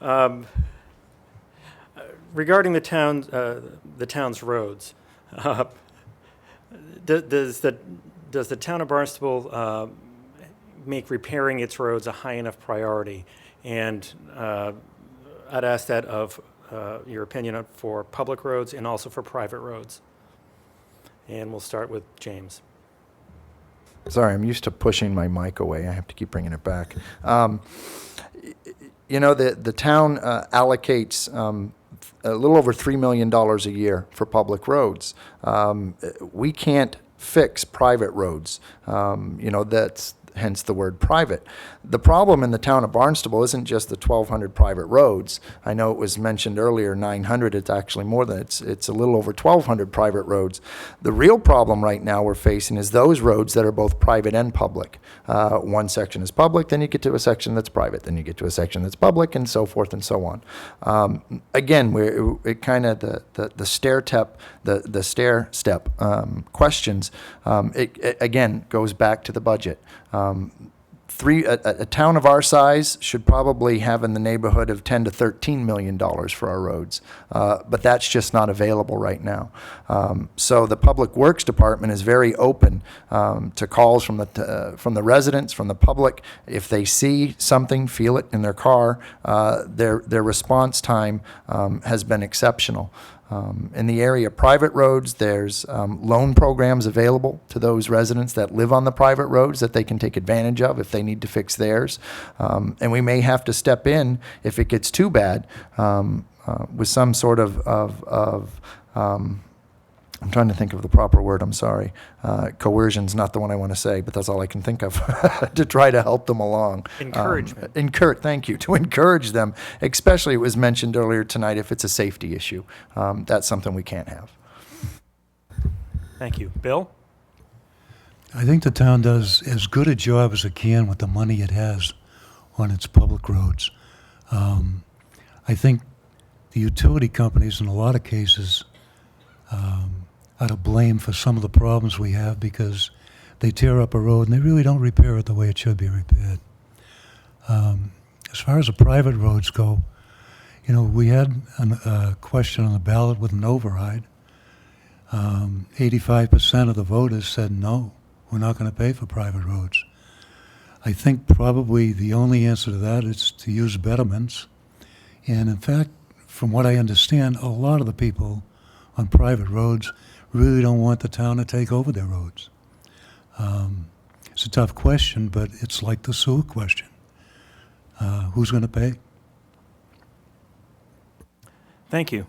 Um, Regarding the town's roads, uh, does the town of Barnstable make repairing its roads a high enough priority? And I'd ask that of your opinion for public roads and also for private roads. And we'll start with James. Sorry, I'm used to pushing my mic away. I have to keep bringing it back. The town allocates a little over $3 million a year for public roads. We can't fix private roads. That's hence the word private. The problem in the town of Barnstable isn't just the 1,200 private roads. I know it was mentioned earlier, 900. It's actually more than it's a little over 1,200 private roads. The real problem right now we're facing is those roads that are both private and public. One section is public, then you get to a section that's private, then you get to a section that's public, and so forth and so on. Again, it kind of the stair step questions. It again goes back to the budget. A town of our size should probably have in the neighborhood of $10 to $13 million for our roads, but that's just not available right now. So the Public Works Department is very open to calls from the residents, from the public. If they see something, feel it in their car, their response time has been exceptional. In the area of private roads, there's loan programs available to those residents that live on the private roads that they can take advantage of if they need to fix theirs. And we may have to step in if it gets too bad with some sort of I'm trying to think of the proper word, I'm sorry. Coercion's not the one I want to say, but that's all I can think of to try to help them along. Encouragement. Thank you. To encourage them, especially it was mentioned earlier tonight, if it's a safety issue. That's something we can't have. Thank you. Bill? I think the town does as good a job as it can with the money it has on its public roads. I think the utility companies in a lot of cases are to blame for some of the problems we have because they tear up a road and they really don't repair it the way it should be repaired. As far as the private roads go, we had a question on the ballot with an override. 85% of the voters said no, we're not going to pay for private roads. I think probably the only answer to that is to use betterments. And in fact, from what I understand, a lot of the people on private roads really don't want the town to take over their roads. It's a tough question, but it's like the sewer question. Who's going to pay? Thank you.